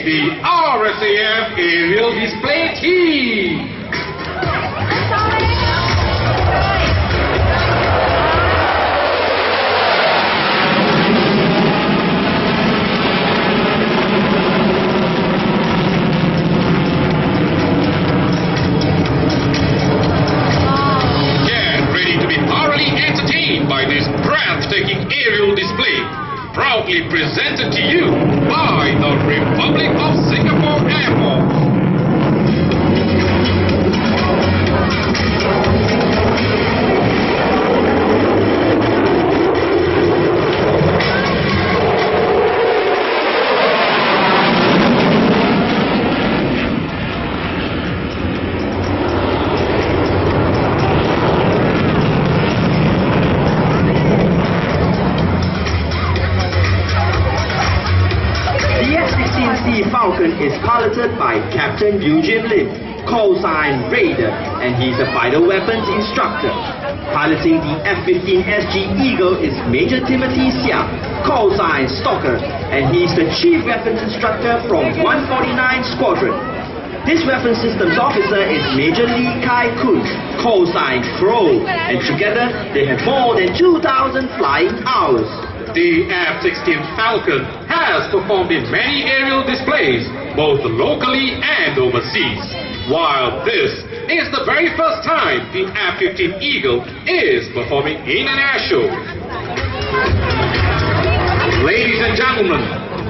the RSAF Aerial Display Team. By this breathtaking aerial display, proudly presented to you by the Republic of Singapore Airport. Falcon is piloted by Captain Eugene Lim, call-sign Raider, and he's a fighter weapons instructor. Piloting the F-15 SG Eagle is Major Timothy Sia, call-sign Stalker, and he's the chief weapons instructor from 149 Squadron. This weapons systems officer is Major Lee Kai Kun, call-sign Crow, and together they have more than 2,000 flying hours. The F-16 Falcon has performed in many aerial displays, both locally and overseas, while this is the very first time the F-15 Eagle is performing in an air show. Ladies and gentlemen,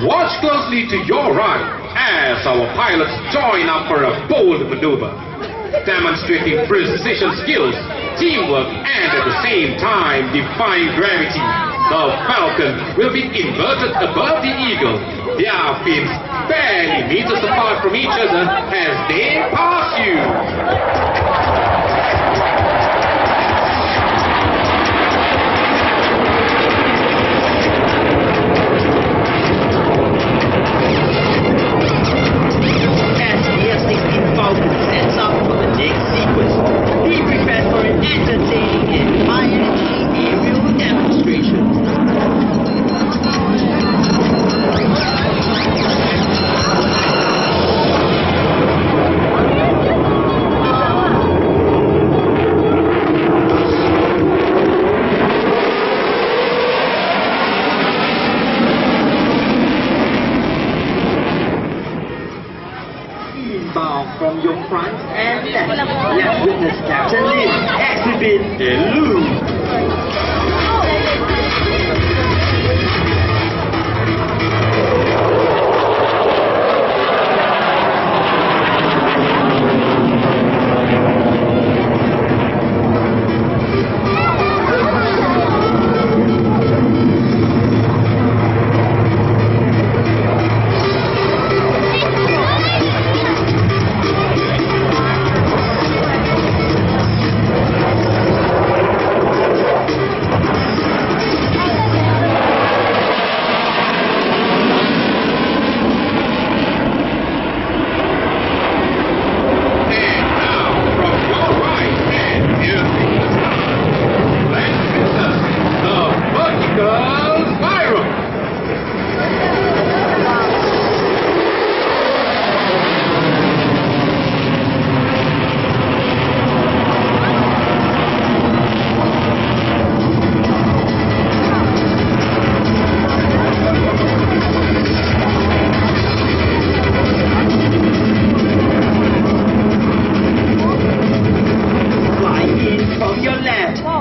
watch closely to your right as our pilots join up for a bold maneuver, demonstrating precision skills, teamwork, and at the same time defying gravity. The Falcon will be inverted above the Eagle. Their fins barely meters apart from each other as they pass you. As the F-16 Falcon sets up for the next sequence, be prepared for an entertaining and high-energy aerial demonstration. Inbound from your front and left, let's witness Captain Lin exhibit a loop.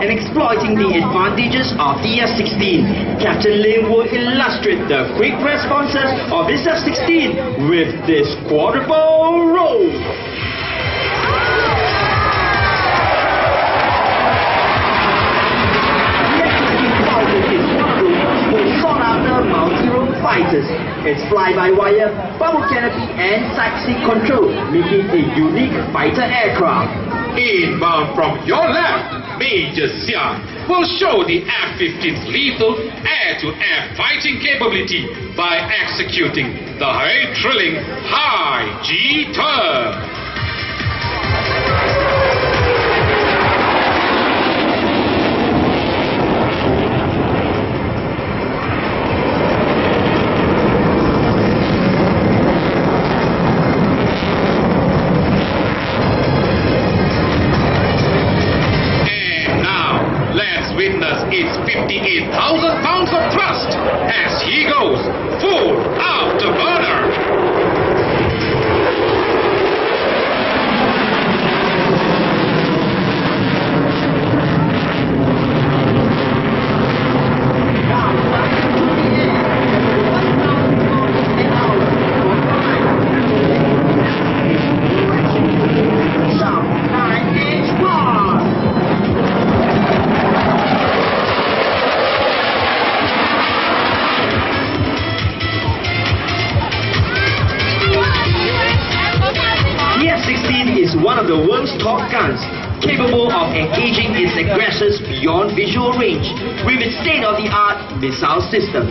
And exploiting the advantages of the F-16, Captain Lim will illustrate the quick responses of his F-16 with this quadruple roll. The F-16 Falcon is one of the world's most sought-after multi-role fighters. Its fly-by-wire, bubble canopy and side-stick control make it a unique fighter aircraft. Inbound from your left, Major Sia will show the F-15's lethal air-to-air fighting capability by executing the high-thrilling high G-turn. one of the world's top guns, capable of engaging its aggressors beyond visual range with its state-of-the-art missile system.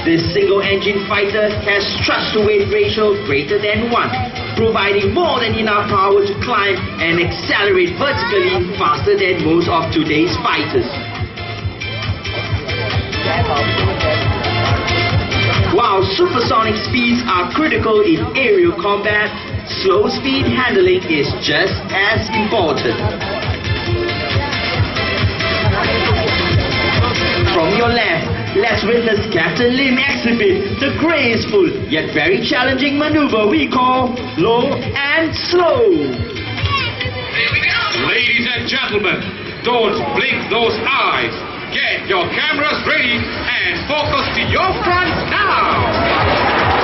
This single-engine fighter has thrust-to-weight ratio greater than 1, providing more than enough power to climb and accelerate vertically faster than most of today's fighters. While supersonic speeds are critical in aerial combat, slow speed handling is just as important. From your left, let's witness Captain Lim exhibit the graceful yet very challenging maneuver we call low and slow. Ladies and gentlemen, don't blink those eyes. Get your cameras ready and focus to your front now.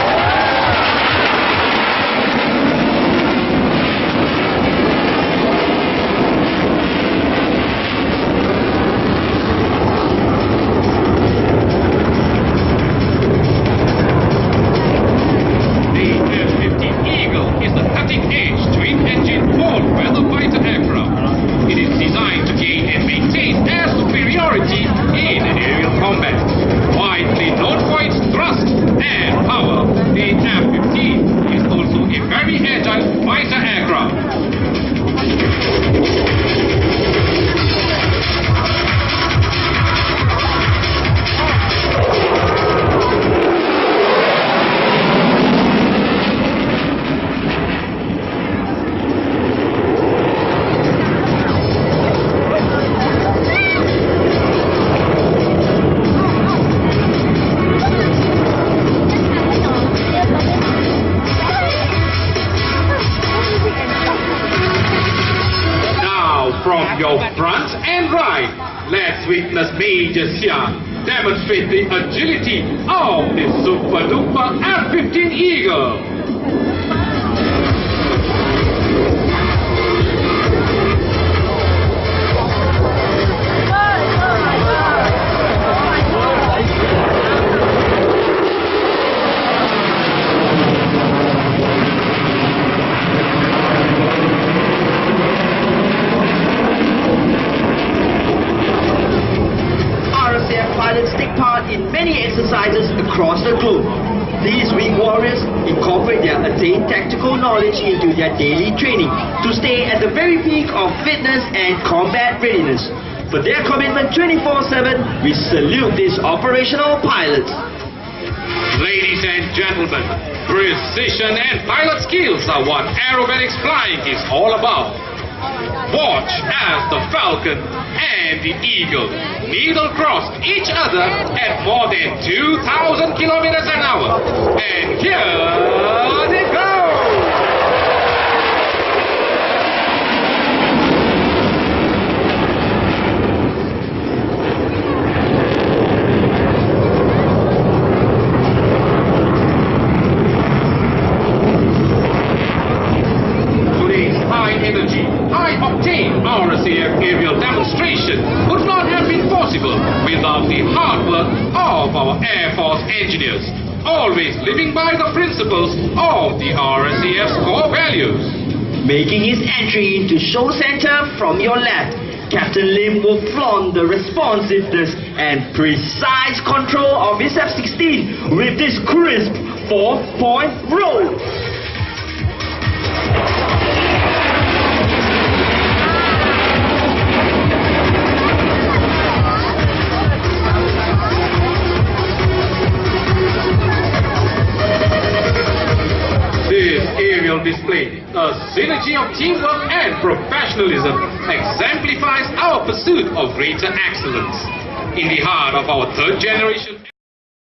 From your front and right, let's witness Major Xiang demonstrate the agility of the super duper F-15 Eagle. Pilots take part in many exercises across the globe. These wing warriors incorporate their attained tactical knowledge into their daily training to stay at the very peak of fitness and combat readiness. For their commitment 24/7, we salute these operational pilots. Ladies and gentlemen, precision and pilot skills are what aerobatics flying is all about. Watch as the Falcon and the Eagle needle cross each other at more than 2,000 kilometers an hour. And here they go! Today's high-energy, high-octane RSAF aerial demonstration would not have been possible without the hard work of our Air Force engineers, always living by the principles of the RSAF's core values. Making his entry into show center from your left, Captain Lim will flaunt the responsiveness and precise control of his F-16 with this crisp 4-point roll. Display a synergy of teamwork and professionalism exemplifies our pursuit of greater excellence. In the heart of our third generation